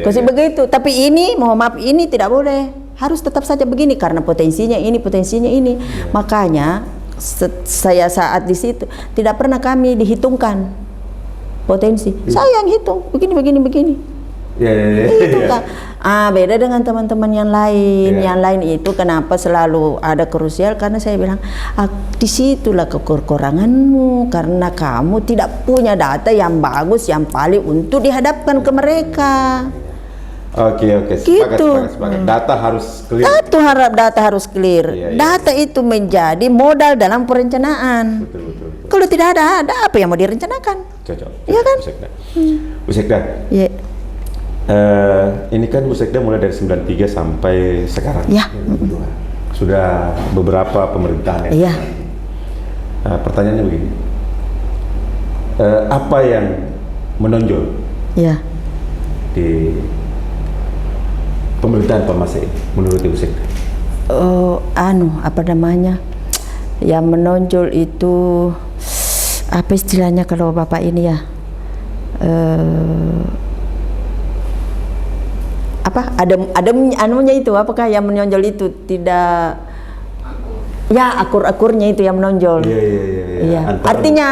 Kasih begitu. Tapi ini, mohon maaf, ini tidak boleh. Harus tetap saja begini karena potensinya ini. Makanya saya saat di situ tidak pernah kami dihitungkan potensi. Saya yang hitung begini. Itu kan. Beda dengan teman-teman yang lain. Yang lain itu kenapa selalu ada krusial, karena saya bilang di situlah kekuranganmu, karena kamu tidak punya data yang bagus, yang valid untuk dihadapkan ke mereka. Oke. Sepakat. Data harus clear. Data harus clear. Data itu menjadi modal dalam perencanaan. Betul. Kalau tidak ada apa yang mau direncanakan? Cocok. Iya kan? Bu Sekda. Iya. Ini kan Bu Sekda mulai dari 93 sampai sekarang. Ya. sudah beberapa pemerintahan ya. Iya. Pertanyaannya begini, apa yang menonjol Iya. di pemerintahan Pak Masai menurut Ibu Sekda? Apa namanya? Yang menonjol itu apa istilahnya kalau Bapak ini ya? Ada anunya itu, apakah yang menonjol itu tidak ya akur-akurnya itu yang menonjol. Iya. Artinya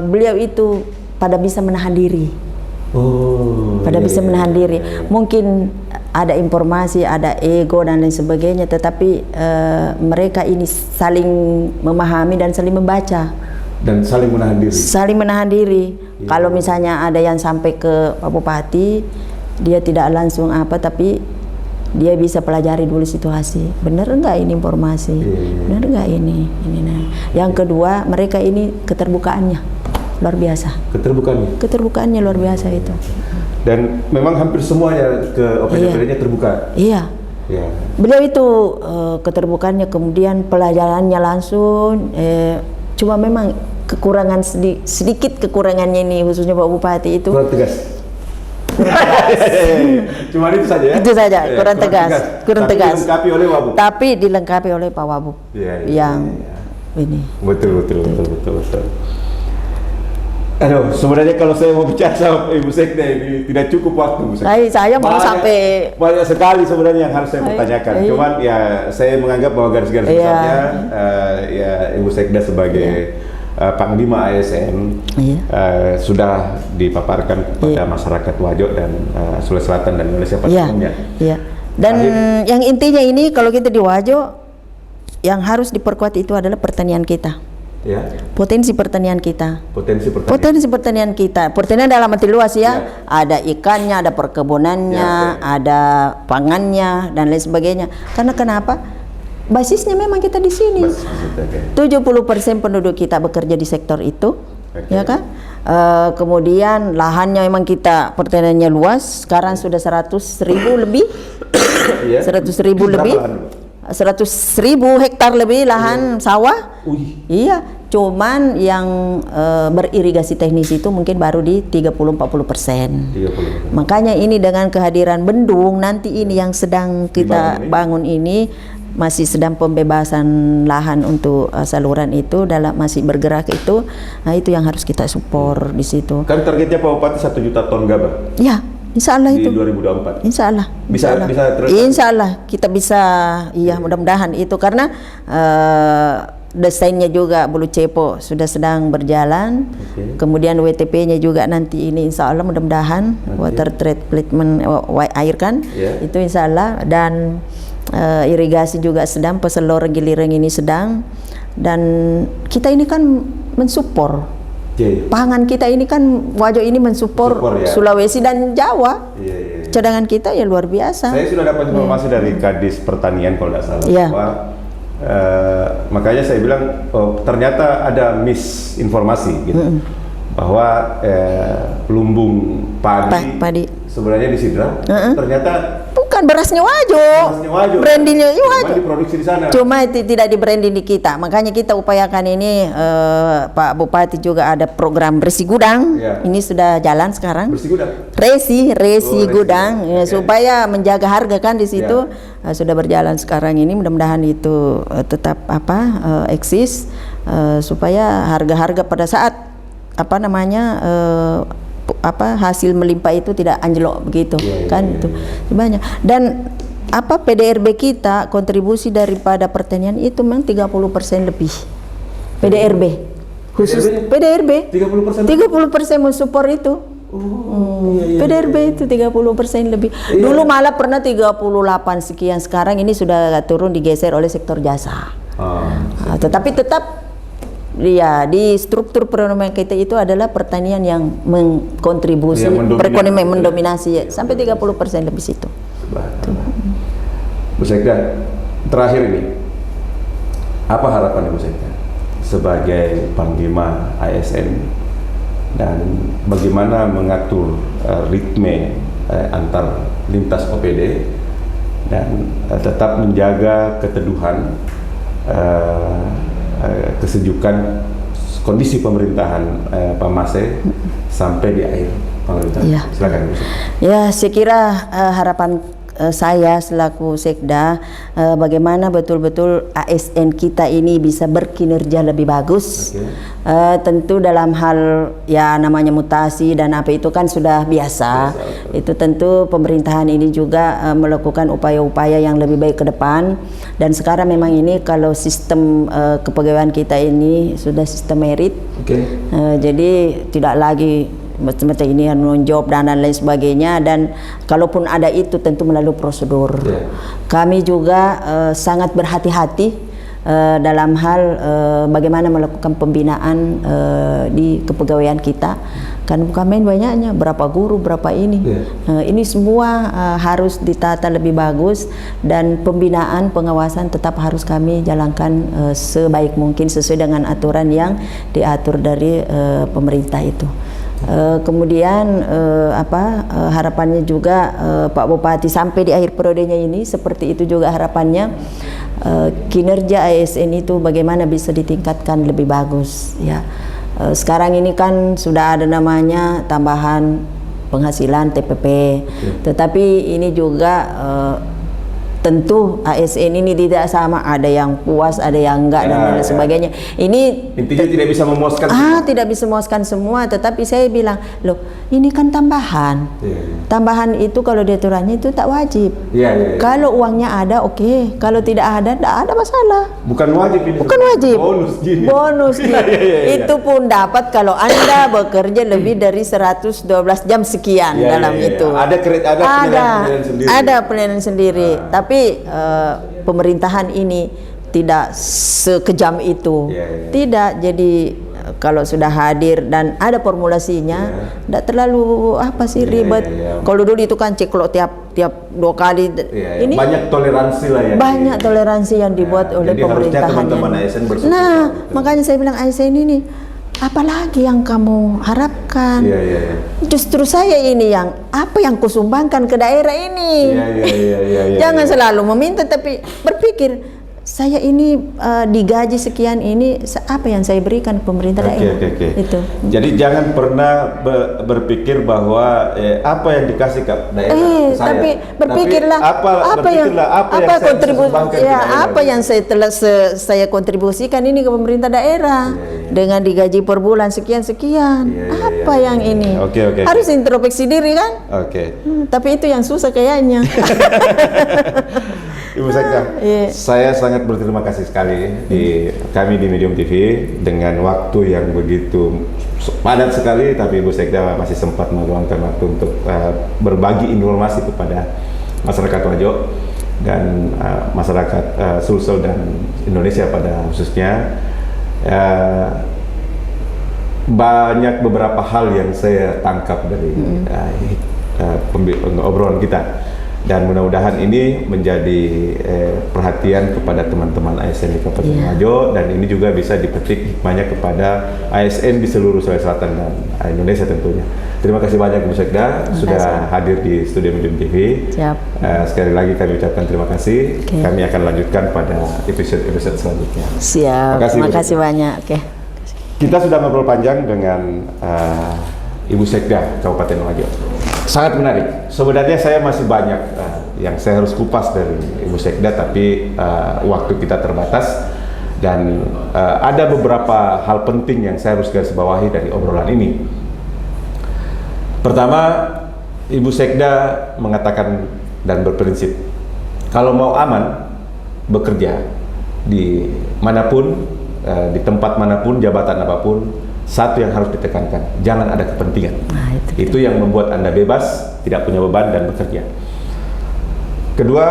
beliau itu pada bisa menahan diri. Bisa menahan diri. Mungkin ada informasi, ada ego dan lain sebagainya, tetapi mereka ini saling memahami dan saling membaca. Dan saling menahan diri. Saling menahan diri. Kalau misalnya ada yang sampai ke Pak Bupati, dia tidak langsung tapi dia bisa pelajari dulu situasi. Benar enggak ini informasi? Benar enggak ini? Nah. Yang kedua, mereka ini keterbukaannya luar biasa. Keterbukaannya luar biasa itu. Dan memang hampir semuanya ke OPD-nya terbuka. Iya. Ya. Beliau itu keterbukaannya, kemudian pelajarannya langsung. Cuma memang kekurangan sedikit kekurangannya ini, khususnya Pak Bupati itu. Kurang tegas. Cuma itu saja ya? Itu saja, kurang tegas. Dilengkapi oleh Wabub. Tapi dilengkapi oleh Pak Wabub. Yang ini. Betul. Aduh, sebenarnya kalau saya mau bicara sama Ibu Sekda ini tidak cukup waktu. Saya mau sampai banyak sekali sebenarnya yang harus saya pertanyakan. Cuman ya saya menganggap bahwa garis-garis besarnya ya Ibu Sekda sebagai Panglima ASN sudah dipaparkan kepada masyarakat Wajo dan Sulawesi Selatan dan Indonesia pada umumnya. Dan yang intinya ini kalau kita di Wajo, yang harus diperkuat itu adalah pertanian kita. Potensi pertanian kita. Pertanian dalam arti luas ya. Ada ikannya, ada perkebunannya, ada pangannya dan lain sebagainya. Karena kenapa? Basisnya memang kita di sini. 70% penduduk kita bekerja di sektor itu, ya kan? Kemudian lahannya memang kita pertaniannya luas. Sekarang sudah 100.000 lebih, 100.000 hektar lebih lahan sawah. Iya, cuman yang beririgasi teknis itu mungkin baru di 30-40%. Makanya ini dengan kehadiran bendung nanti ini yang sedang kita bangun ini, masih sedang pembebasan lahan untuk saluran itu, masih bergerak itu. Nah, itu yang harus kita support di situ. Kan targetnya Pak Bupati 1 juta ton gabah. Ya, insya Allah di itu. 2024. Insya Allah. Insya Allah kita bisa. Iya, mudah-mudahan itu karena desainnya juga Bulu Cepo sudah sedang berjalan. Kemudian WTP-nya juga nanti ini insya Allah mudah-mudahan water treatment air kan. Itu insya Allah. Dan irigasi juga sedang, peselor giliran ini sedang, dan kita ini kan mensupport pangan kita ini kan Wajo ini mensupport Sulawesi dan Jawa. Cadangan kita ya luar biasa. Saya sudah dapat informasi dari Kadis Pertanian kalau tidak salah bahwa makanya saya bilang ternyata ada misinformasi gitu bahwa lumbung padi sebenarnya disidra, ternyata bukan berasnya Wajo. Brandingnya Wajo. Diproduksi di sana. Cuma tidak di branding di kita. Makanya kita upayakan ini Pak Bupati juga ada program Resi Gudang. Ini sudah jalan sekarang. Resi Gudang supaya menjaga harga kan di situ. Sudah berjalan sekarang ini, mudah-mudahan itu tetap eksis supaya harga-harga pada saat hasil melimpah itu tidak anjlok begitu itu banyak. Dan PDRB kita kontribusi daripada pertanian itu memang 30% lebih. PDRB khusus PDRB 30% mensupport itu. PDRB itu 30% lebih. Dulu malah pernah 38 sekian, sekarang ini sudah turun, digeser oleh sektor jasa. Tetapi tetap di struktur perekonomian kita itu adalah pertanian yang mengkontribusi perekonomian mendominasi sampai 30% lebih situ. Bu Sekda, terakhir ini apa harapan Ibu Sekda sebagai Panglima ASN dan bagaimana mengatur ritme antar lintas OPD dan tetap menjaga keteduhan, kesejukan kondisi pemerintahan Pak Mase sampai di akhir pemerintahan. Ya. Silakan Bu. Ya, saya kira harapan saya selaku Sekda bagaimana betul-betul ASN kita ini bisa berkinerja lebih bagus. Tentu dalam hal ya namanya mutasi dan apa itu kan sudah biasa. Itu tentu pemerintahan ini juga melakukan upaya-upaya yang lebih baik ke depan, dan sekarang memang ini kalau sistem kepegawaian kita ini sudah sistem merit. Jadi tidak lagi macam ini yang menonjol dan lain sebagainya, dan kalaupun ada itu tentu melalui prosedur. Kami juga sangat berhati-hati dalam hal bagaimana melakukan pembinaan di kepegawaian kita, kan bukan main banyaknya, berapa guru, berapa ini. Ini semua harus ditata lebih bagus, dan pembinaan pengawasan tetap harus kami jalankan sebaik mungkin sesuai dengan aturan yang diatur dari pemerintah itu. Kemudian harapannya juga Pak Bupati sampai di akhir periodenya ini seperti itu juga harapannya, kinerja ASN itu bagaimana bisa ditingkatkan lebih bagus ya. Sekarang ini kan sudah ada namanya tambahan penghasilan TPP, tetapi ini juga tentu ASN ini tidak sama, ada yang puas, ada yang enggak, dan lain sebagainya. Ini intinya tidak bisa memuaskan. Tidak bisa memuaskan semua, tetapi saya bilang, loh, ini kan tambahan. Tambahan itu kalau diaturannya itu tak wajib. Kalau uangnya ada, oke. Kalau tidak ada masalah. Bukan wajib ini. Bukan wajib. Bonus gini. Itu pun dapat kalau Anda bekerja lebih dari 112 jam sekian dalam itu. Ada penilaian sendiri. Tapi pemerintahan ini tidak sekejam itu. Tidak, jadi kalau sudah hadir dan ada formulasinya, tidak terlalu ribet. Kalau dulu itu kan ceklok tiap 2 kali. Ini banyak toleransi lah ya. Banyak toleransi yang dibuat oleh pemerintahan. Teman-teman ASN bersyukur. Nah, makanya saya bilang ASN ini apalagi yang kamu harapkan? Justru saya ini yang apa yang kusumbangkan ke daerah ini. Jangan selalu meminta, tapi berpikir saya ini digaji sekian ini, apa yang saya berikan ke pemerintah daerah. Itu. Jadi jangan pernah berpikir bahwa apa yang dikasih ke daerah ke saya. Tapi berpikirlah apa kontribusi apa yang saya kontribusikan ini ke pemerintah daerah dengan digaji per bulan sekian. Apa yang ini? Harus introspeksi diri kan? Tapi itu yang susah kayaknya. Ibu Sekda, saya sangat berterima kasih sekali kami di Medium TV dengan waktu yang begitu padat sekali, tapi Ibu Sekda masih sempat meluangkan waktu untuk berbagi informasi kepada masyarakat Wajo dan masyarakat Sulsel dan Indonesia pada khususnya. Banyak beberapa hal yang saya tangkap dari obrolan kita. Dan mudah-mudahan ini menjadi perhatian kepada teman-teman ASN di Kabupaten Wajo, dan ini juga bisa dipetik hikmahnya kepada ASN di seluruh Sulawesi Selatan dan Indonesia tentunya. Terima kasih banyak Bu Sekda sudah hadir di studio Medium TV. Sekali lagi kami ucapkan terima kasih. Kami akan lanjutkan pada episode selanjutnya. Terima kasih banyak. Kita sudah ngobrol panjang dengan Ibu Sekda Kabupaten Wajo. Sangat menarik. Sebenarnya saya masih banyak yang saya harus kupas dari Ibu Sekda, tapi waktu kita terbatas, dan ada beberapa hal penting yang saya harus garis bawahi dari obrolan ini. Pertama, Ibu Sekda mengatakan dan berprinsip, kalau mau aman bekerja di manapun, di tempat manapun, jabatan apapun, satu yang harus ditekankan, jangan ada kepentingan. Itu yang membuat Anda bebas, tidak punya beban dan bekerja. Kedua,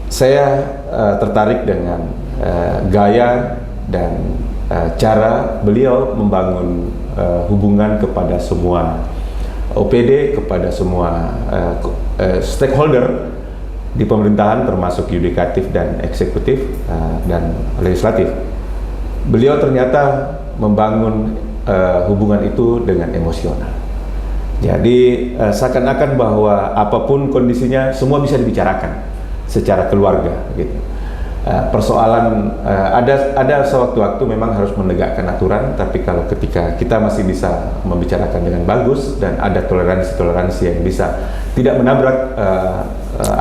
saya tertarik dengan gaya dan cara beliau membangun hubungan kepada semua OPD, kepada semua stakeholder di pemerintahan, termasuk yudikatif dan eksekutif dan legislatif. Beliau ternyata membangun hubungan itu dengan emosional. Jadi seakan-akan bahwa apapun kondisinya semua bisa dibicarakan secara keluarga gitu. Persoalan ada sewaktu-waktu memang harus menegakkan aturan, tapi kalau ketika kita masih bisa membicarakan dengan bagus dan ada toleransi yang bisa tidak menabrak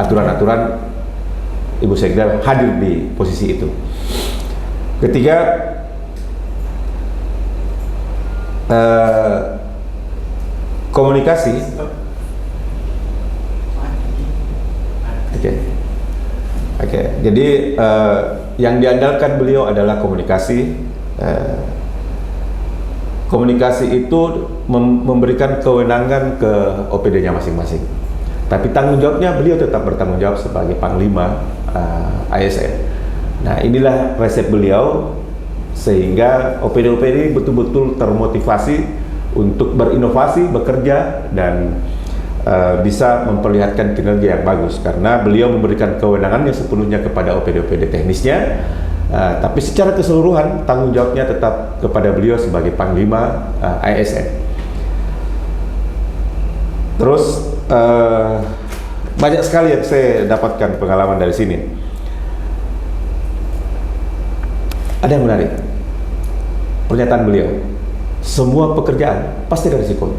aturan-aturan, Ibu Sekda hadir di posisi itu. Ketiga, komunikasi. Oke. Jadi yang diandalkan beliau adalah komunikasi. Komunikasi itu memberikan kewenangan ke OPD-nya masing-masing. Tapi tanggung jawabnya beliau tetap bertanggung jawab sebagai Panglima ASN. Nah, inilah resep beliau sehingga OPD-OPD betul-betul termotivasi untuk berinovasi, bekerja, dan bisa memperlihatkan kinerja yang bagus karena beliau memberikan kewenangannya sepenuhnya kepada OPD-OPD teknisnya, tapi secara keseluruhan tanggung jawabnya tetap kepada beliau sebagai Panglima ASN. Terus banyak sekali yang saya dapatkan pengalaman dari sini. Ada yang menarik, pernyataan beliau, semua pekerjaan pasti ada risiko.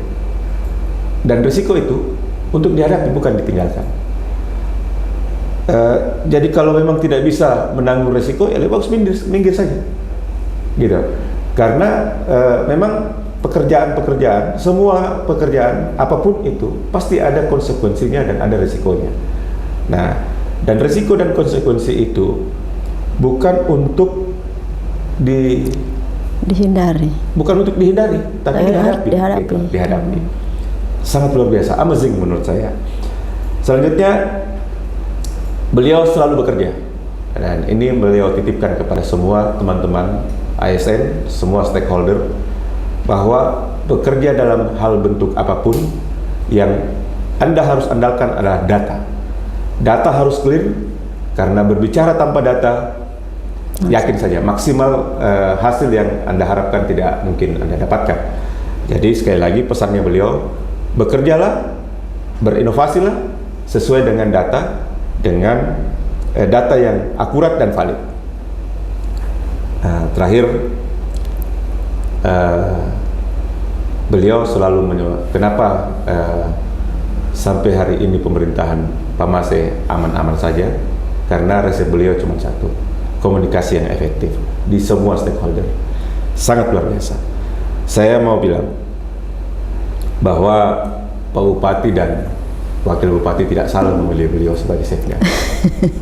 Dan risiko itu untuk dihadapi, bukan ditinggalkan. Jadi kalau memang tidak bisa menanggung risiko, ya lebih bagus minggir saja, gitu. Karena memang pekerjaan-pekerjaan, semua pekerjaan apapun itu pasti ada konsekuensinya dan ada risikonya. Nah, dan risiko dan konsekuensi itu bukan untuk dihindari, bukan untuk dihindari, tapi dihadapi. Gitu, dihadapi. Sangat luar biasa, amazing menurut saya. Selanjutnya, beliau selalu bekerja, dan ini beliau titipkan kepada semua teman-teman ASN, semua stakeholder, bahwa bekerja dalam hal bentuk apapun yang Anda harus andalkan adalah data. Data harus clear, karena berbicara tanpa data, yakin saja maksimal hasil yang Anda harapkan tidak mungkin Anda dapatkan. Jadi sekali lagi pesannya beliau, bekerjalah, berinovasilah sesuai dengan data yang akurat dan valid. Terakhir, beliau selalu kenapa sampai hari ini pemerintahan Pak Mase aman-aman saja, karena resep beliau cuma satu, komunikasi yang efektif di semua stakeholder. Sangat luar biasa. Saya mau bilang bahwa Pak Bupati dan Wakil Bupati tidak salah memilih beliau sebagai sekda,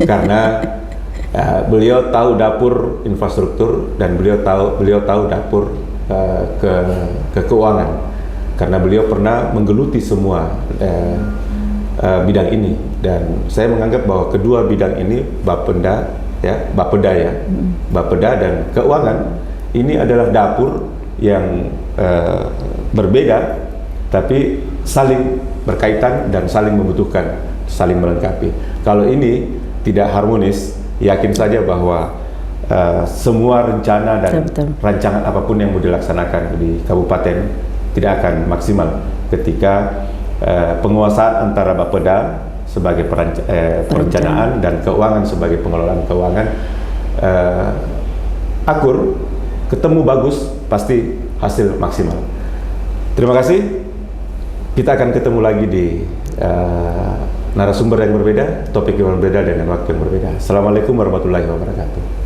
karena beliau tahu dapur infrastruktur dan beliau tahu dapur keuangan, karena beliau pernah menggeluti semua bidang ini, dan saya menganggap bahwa kedua bidang ini Bapeda dan keuangan ini adalah dapur yang berbeda tapi saling berkaitan dan saling membutuhkan, saling melengkapi. Kalau ini tidak harmonis, yakin saja bahwa semua rencana dan rancangan apapun yang mau dilaksanakan di kabupaten tidak akan maksimal ketika penguasaan antara Bapeda sebagai perencanaan dan keuangan sebagai pengelolaan keuangan akur, ketemu bagus, pasti hasil maksimal. Terima kasih. Kita akan ketemu lagi di narasumber yang berbeda, topik yang berbeda, dengan waktu yang berbeda. Assalamualaikum warahmatullahi wabarakatuh.